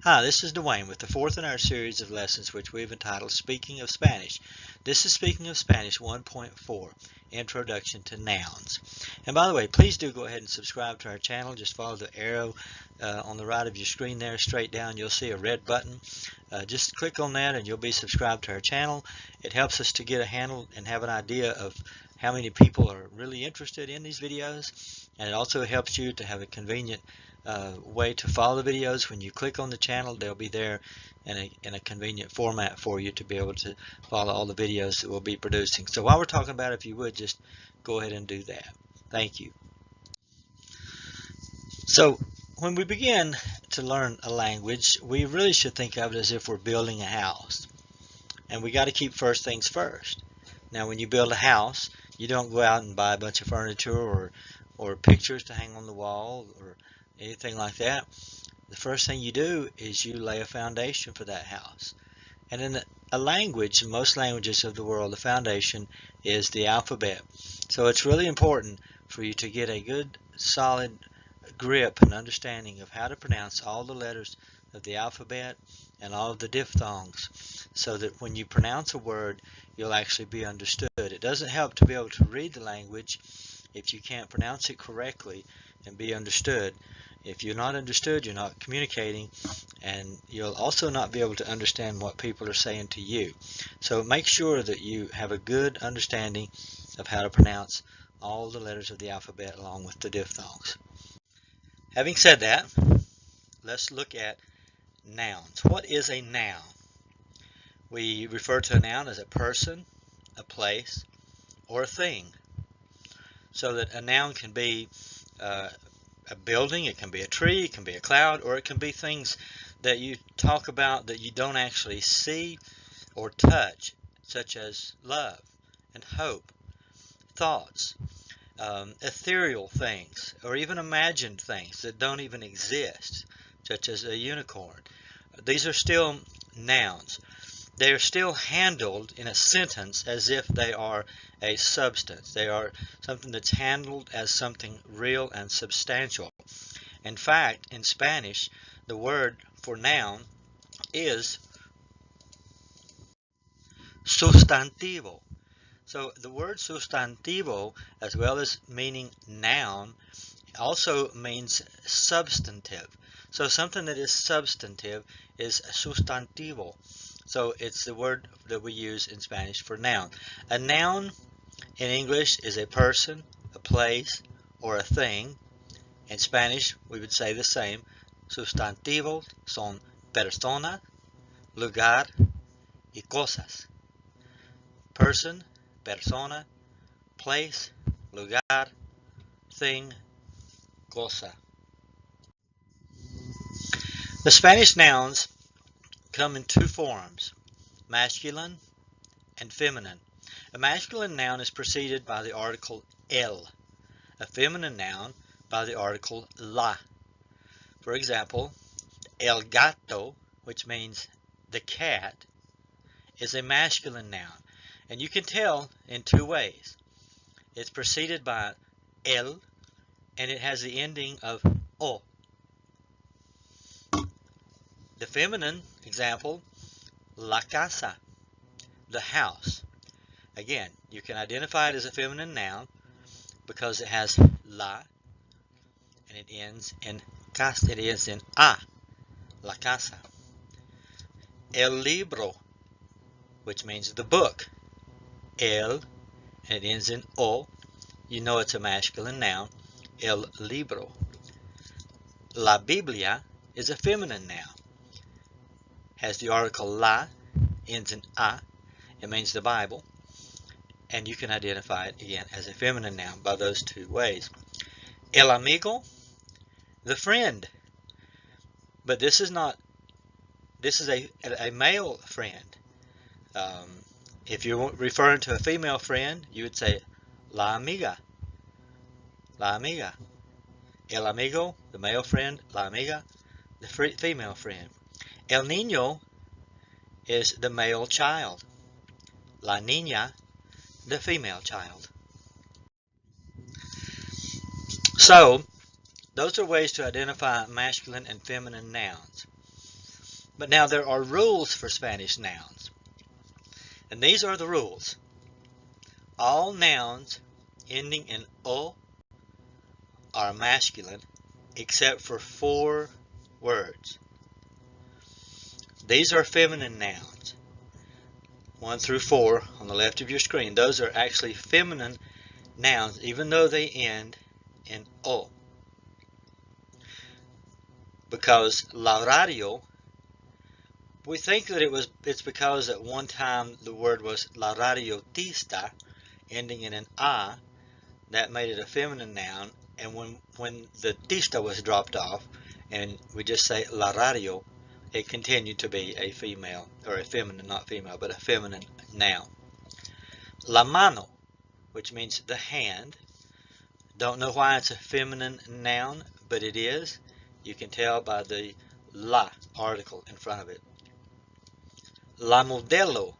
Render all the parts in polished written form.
Hi, this is Dwayne with the fourth in our series of lessons which we've entitled Speaking of Spanish. This is Speaking of Spanish 1.4, Introduction to Nouns. And by the way, please do go ahead and subscribe to our channel. Just follow the arrow on the right of your screen there, straight down. You'll see a red button. Just click on that and you'll be subscribed to our channel. It helps us to get a handle and have an idea of how many people are really interested in these videos. And it also helps you to have a convenient way to follow the videos. When you click on the channel, they'll be there in a convenient format for you to be able to follow all the videos that we'll be producing. So while we're talking about it, if you would just go ahead and do that. Thank you. So when we begin to learn a language, we really should think of it as if we're building a house. And we got to keep first things first. Now when you build a house, you don't go out and buy a bunch of furniture or pictures to hang on the wall or anything like that. The first thing you do is you lay a foundation for that house. And in a language, in most languages of the world, the foundation is the alphabet. So it's really important for you to get a good, solid grip and understanding of how to pronounce all the letters of the alphabet and all of the diphthongs, so that when you pronounce a word, you'll actually be understood. It doesn't help to be able to read the language if you can't pronounce it correctly and be understood. If you're not understood, you're not communicating, and you'll also not be able to understand what people are saying to you. So make sure that you have a good understanding of how to pronounce all the letters of the alphabet along with the diphthongs. Having said that, let's look at nouns. What is a noun? We refer to a noun as a person, a place, or a thing. So that a noun can be a building, it can be a tree, it can be a cloud, or it can be things that you talk about that you don't actually see or touch, such as love and hope, thoughts, ethereal things, or even imagined things that don't even exist, such as a unicorn. These are still nouns. They are still handled in a sentence as if they are a substance. They are something that's handled as something real and substantial. In fact, in Spanish, the word for noun is sustantivo. So the word sustantivo, as well as meaning noun, also means substantive. So something that is substantive is sustantivo. So it's the word that we use in Spanish for noun. A noun in English is a person, a place, or a thing. In Spanish, we would say the same. Sustantivos son persona, lugar, y cosas. Person, persona, place, lugar, thing, cosa. The Spanish nouns come in two forms, masculine and feminine. A masculine noun is preceded by the article el, a feminine noun by the article la. For example, el gato, which means the cat, is a masculine noun, and you can tell in two ways. It's preceded by el, and it has the ending of o. The feminine example, la casa, the house. Again, you can identify it as a feminine noun because it has la and it ends in casa. It ends in a, la casa. El libro, which means the book. El, and it ends in o. You know it's a masculine noun. El libro. La Biblia is a feminine noun. Has the article la, ends in a. It means the Bible. And you can identify it again as a feminine noun by those two ways. El amigo, the friend. But this is a male friend. If you're referring to a female friend, you would say la amiga. La amiga. El amigo, the male friend. La amiga, the female friend. El niño is the male child. La niña, the female child. So, those are ways to identify masculine and feminine nouns. But now there are rules for Spanish nouns. And these are the rules. All nouns ending in O are masculine except for 4 words. These are feminine nouns. 1 through 4 on the left of your screen. Those are actually feminine nouns even though they end in O. Because la radio, we think that it's because at one time the word was la radiotista, ending in an A, that made it a feminine noun, and when the tista was dropped off, and we just say la radio, it continued to be a female, or a feminine, not female, but a feminine noun. La mano, which means the hand. Don't know why it's a feminine noun, but it is. You can tell by the la article in front of it. La modelo,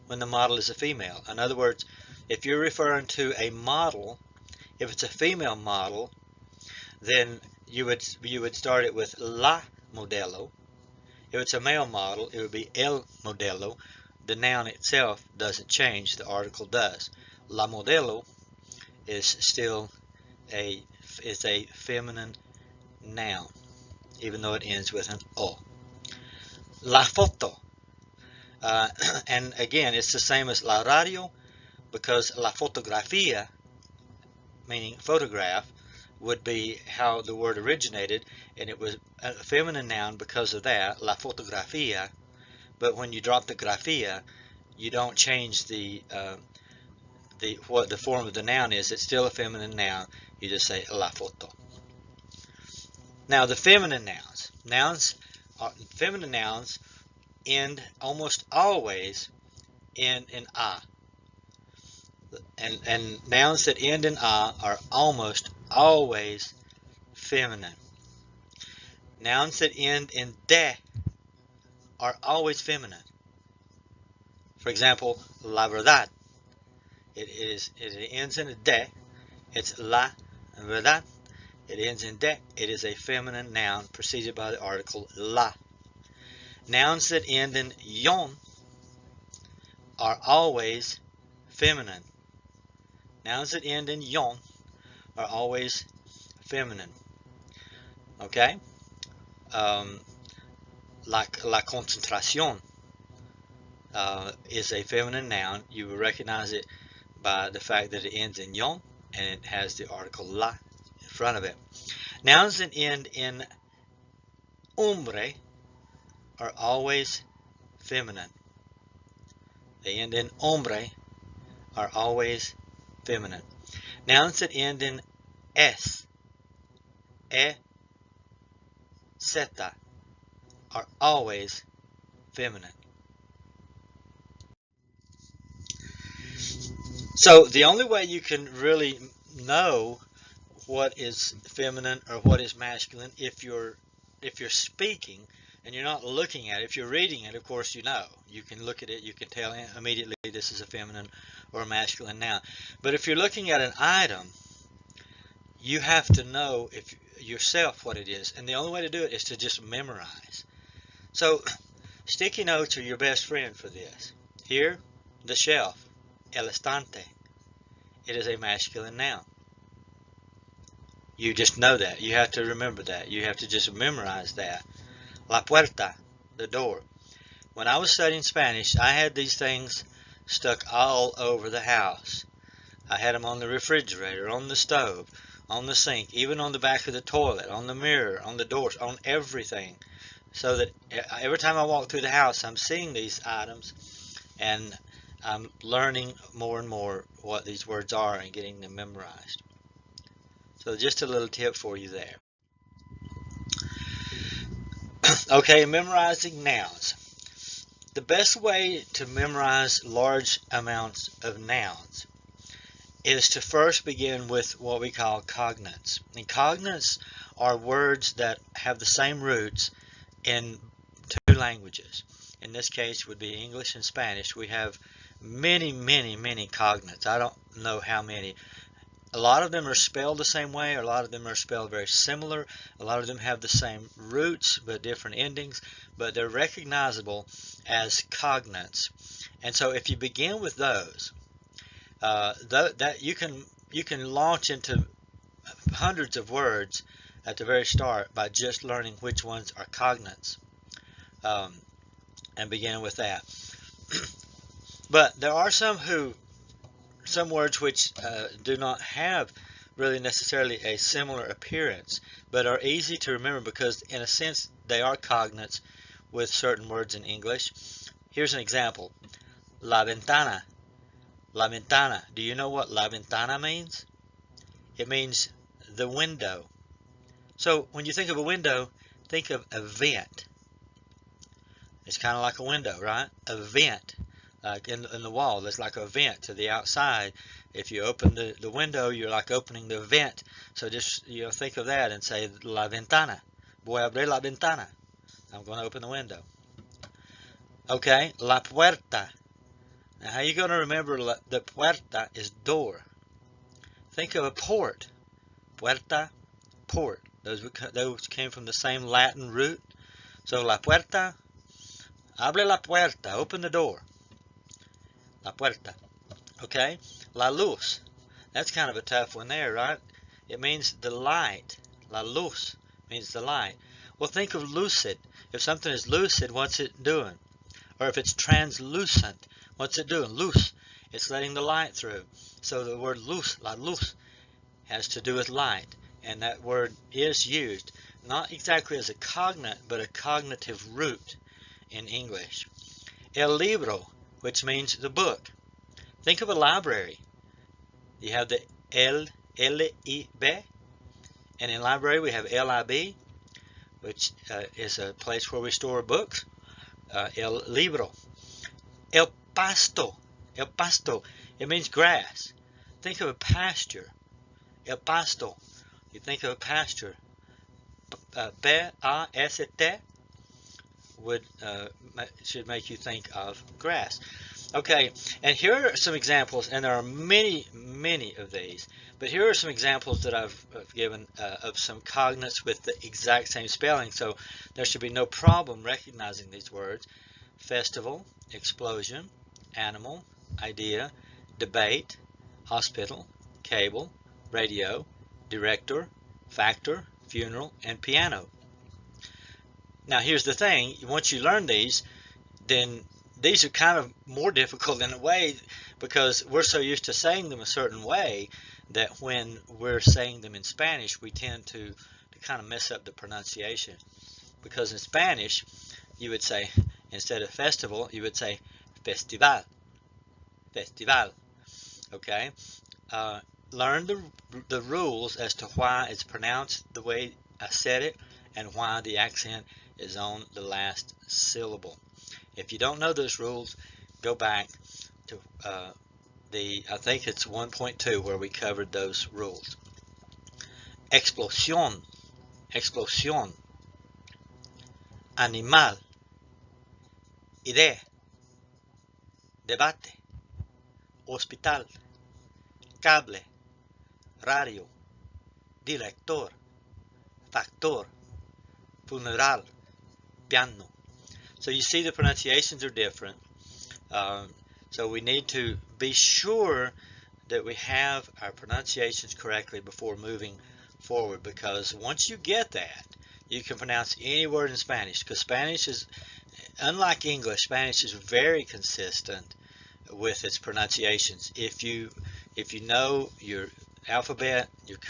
when the model is a female. In other words, if you're referring to a model, if it's a female model, then you would start it with la modelo. If it's a male model, it would be el modelo. The noun itself doesn't change, the article does. La modelo is still a feminine noun, even though it ends with an o. La foto. And again, it's the same as la radio, because la fotografía, meaning photograph, would be how the word originated, and it was a feminine noun because of that, la fotografía. But when you drop the grafía, you don't change what the form of the noun is. It's still a feminine noun. You just say la foto. Now the feminine nouns, feminine nouns end almost always in an a. And nouns that end in a are almost always feminine. Nouns that end in de are always feminine. For example, la verdad. It ends in a de. It's la verdad. It ends in de. It is a feminine noun preceded by the article la. Nouns that end in yon are always feminine. Nouns that end in yon are always feminine. Okay? Like la concentración is a feminine noun. You will recognize it by the fact that it ends in yon and it has the article la in front of it. Nouns that end in hombre are always feminine. They end in hombre are always feminine. Nouns that end in s, zeta, are always feminine. So the only way you can really know what is feminine or what is masculine, if you're speaking and you're not looking at it, if you're reading it, of course you know. You can look at it, you can tell immediately this is a feminine or a masculine noun. But if you're looking at an item, you have to know yourself what it is. And the only way to do it is to just memorize. So sticky notes are your best friend for this. Here, the shelf, el estante. It is a masculine noun. You just know that. You have to remember that. You have to just memorize that. La puerta, the door. When I was studying Spanish, I had these things stuck all over the house. I had them on the refrigerator, on the stove, on the sink, even on the back of the toilet, on the mirror, on the doors, on everything. So that every time I walk through the house, I'm seeing these items and I'm learning more and more what these words are and getting them memorized. So just a little tip for you there. Okay, memorizing nouns. The best way to memorize large amounts of nouns is to first begin with what we call cognates. And cognates are words that have the same roots in 2 languages. In this case would be English and Spanish. We have many cognates. I don't know how many. A lot of them are spelled the same way, a lot of them are spelled very similar, a lot of them have the same roots but different endings, but they're recognizable as cognates. And so if you begin with those, that you can launch into hundreds of words at the very start by just learning which ones are cognates, and begin with that. But there are some words which do not have really necessarily a similar appearance, but are easy to remember because in a sense they are cognates with certain words in English. Here's an example. La ventana. La ventana. Do you know what la ventana means? It means the window. So when you think of a window, think of a vent. It's kind of like a window, right? A vent. Like in the wall, there's like a vent to the outside. If you open the window, you're like opening the vent. So just think of that and say la ventana. Voy a abrir la ventana. I'm going to open the window. Okay, la puerta. Now how are you going to remember the puerta is door? Think of a port. Puerta, port. Those came from the same Latin root. So la puerta, abre la puerta, open the door. La puerta. Okay? La luz. That's kind of a tough one there, right? It means the light. La luz means the light. Well, think of lucid. If something is lucid, what's it doing? Or if it's translucent, what's it doing? Luz. It's letting the light through. So the word luz, la luz, has to do with light. And that word is used, not exactly as a cognate, but a cognitive root in English. El libro, which means the book. Think of a library. You have the L-I-B, and in library we have L-I-B, which is a place where we store books. El libro. El pasto. El pasto. It means grass. Think of a pasture. El pasto. You think of a pasture. P-A-S-T should make you think of grass. Okay, and here are some examples, and there are many, many of these, but here are some examples that I've given of some cognates with the exact same spelling, so there should be no problem recognizing these words. Festival, explosion, animal, idea, debate, hospital, cable, radio, director, factor, funeral, and piano. Now here's the thing, once you learn these, then these are kind of more difficult in a way because we're so used to saying them a certain way that when we're saying them in Spanish, we tend to kind of mess up the pronunciation. Because in Spanish, you would say, instead of festival, you would say festival. Festival. Okay? Learn the rules as to why it's pronounced the way I said it and why the accent is on the last syllable. If you don't know those rules, go back to I think it's 1.2 where we covered those rules. Explosión, explosión. Animal, idea, debate, hospital, cable, radio, director, factor, funeral, piano. So you see the pronunciations are different. So we need to be sure that we have our pronunciations correctly before moving forward, because once you get that, you can pronounce any word in Spanish, because Spanish is, unlike English, Spanish is very consistent with its pronunciations. If you know your alphabet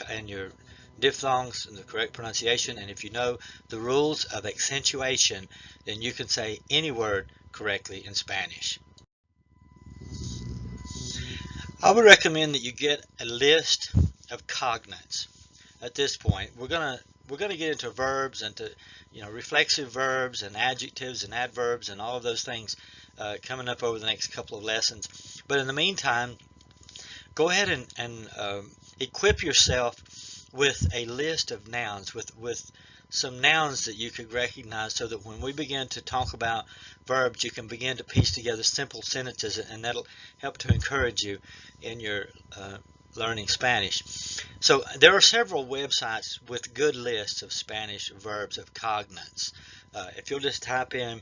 and your diphthongs and the correct pronunciation, and if you know the rules of accentuation, then you can say any word correctly in Spanish. I would recommend that you get a list of cognates. At this point, we're gonna get into verbs and to reflexive verbs and adjectives and adverbs and all of those things coming up over the next couple of lessons. But in the meantime, go ahead and equip yourself with a list of nouns, with some nouns that you could recognize, so that when we begin to talk about verbs, you can begin to piece together simple sentences, and that'll help to encourage you in your learning Spanish. So there are several websites with good lists of Spanish verbs of cognates. If you'll just type in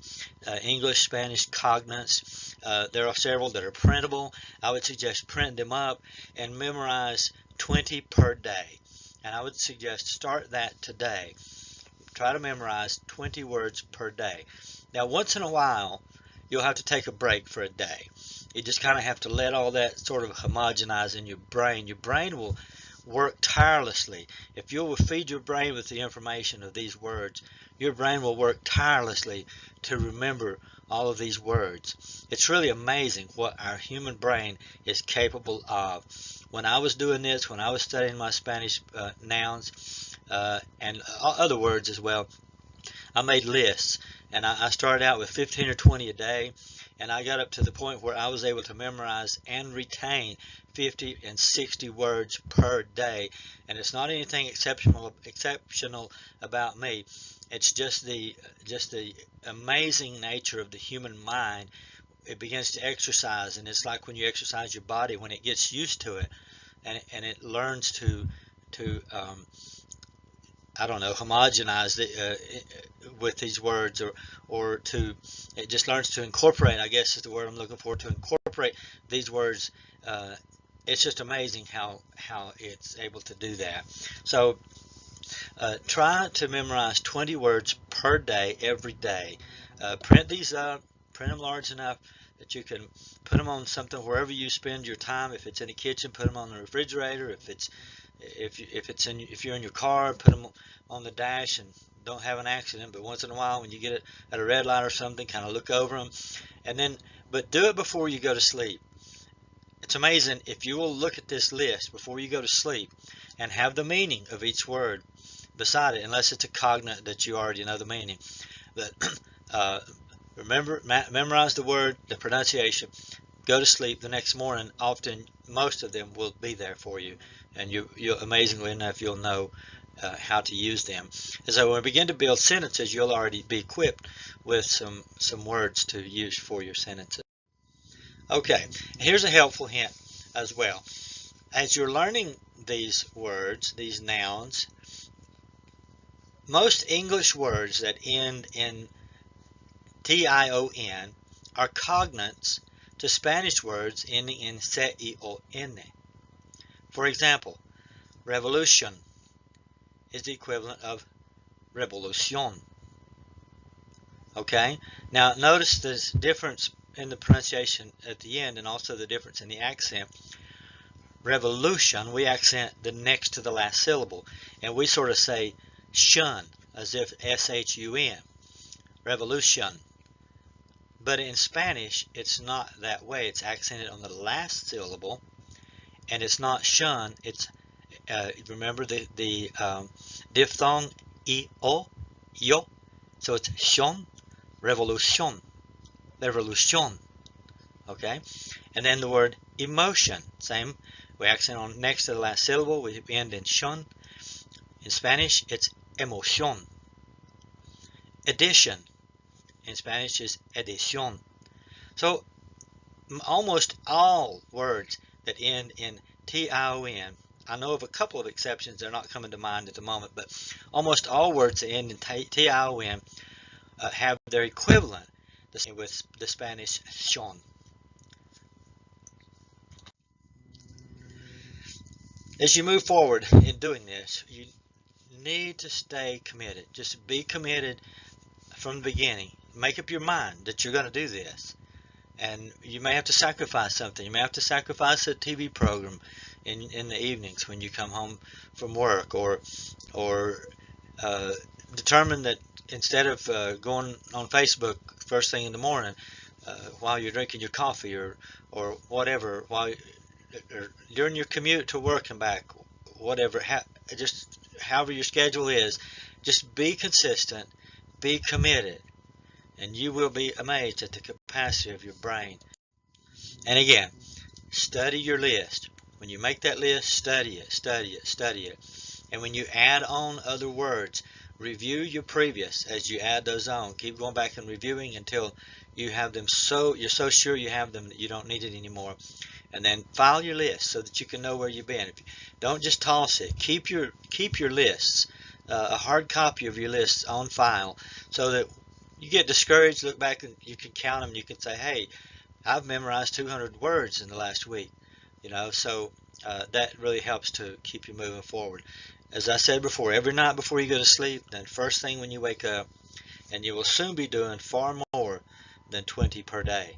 English, Spanish, cognates, there are several that are printable. I would suggest print them up and memorize 20 per day. And I would suggest start that today. Try to memorize 20 words per day. Now, once in a while, you'll have to take a break for a day. You just kind of have to let all that sort of homogenize in your brain. Your brain will work tirelessly. If you will feed your brain with the information of these words, your brain will work tirelessly to remember all of these words. It's really amazing what our human brain is capable of. When I was doing this, when I was studying my Spanish nouns and other words as well, I made lists, and I started out with 15 or 20 a day, and I got up to the point where I was able to memorize and retain 50 and 60 words per day. And it's not anything exceptional about me. It's just the amazing nature of the human mind. It begins to exercise, and it's like when you exercise your body, when it gets used to it, and it learns to I don't know, homogenize with these words, or it just learns to incorporate, I guess is the word I'm looking for, to incorporate these words. It's just amazing how it's able to do that. So try to memorize 20 words per day, every day. Print these up, print them large enough that you can put them on something wherever you spend your time. If it's in the kitchen, put them on the refrigerator. If you're in your car, put them on the dash and don't have an accident. But once in a while, when you get it at a red light or something, kind of look over them, but do it before you go to sleep. It's amazing if you will look at this list before you go to sleep and have the meaning of each word beside it, unless it's a cognate that you already know the meaning. But memorize the word, the pronunciation, go to sleep. The next morning, most of them will be there for you, and you'll amazingly enough, you'll know how to use them. And so when we begin to build sentences, you'll already be equipped with some words to use for your sentences. Okay, here's a helpful hint as well. As you're learning these words, these nouns, most English words that end in tion are cognates to Spanish words ending in cion. For example, revolution is the equivalent of revolución. Okay? Now notice this difference in the pronunciation at the end, and also the difference in the accent. Revolution, we accent the next to the last syllable, and we sort of say shun, as if S-H-U-N. Revolution. But in Spanish, it's not that way. It's accented on the last syllable, and it's not shun. It's remember the diphthong I-O, yo. So it's shun, revolution, revolution. Okay? And then the word emotion, same. We accent on next to the last syllable. We end in shun. In Spanish, it's emoción. Addition. In Spanish is edición. So almost all words that end in tion, I know of a couple of exceptions, they're not coming to mind at the moment, but almost all words that end in tion have their equivalent with the Spanish son. As you move forward in doing this, you need to stay committed. Just be committed from the beginning. Make up your mind that you're going to do this. And you may have to sacrifice something. You may have to sacrifice a TV program in the evenings when you come home from work, or determine that instead of going on Facebook first thing in the morning while you're drinking your coffee or whatever, or during your commute to work and back, whatever, just however your schedule is, just be consistent, be committed, and you will be amazed at the capacity of your brain. And again, study your list. When you make that list, study it, study it, study it. And when you add on other words, Review your previous as you add those on. Keep going back and reviewing until you have them you're so sure you have them that you don't need it anymore. And then file your list so that you can know where you've been. Don't just toss it. Keep your lists, a hard copy of your lists on file, so that you get discouraged, look back and you can count them. You can say, hey, I've memorized 200 words in the last week. So that really helps to keep you moving forward. As I said before, every night before you go to sleep, then first thing when you wake up, and you will soon be doing far more than 20 per day.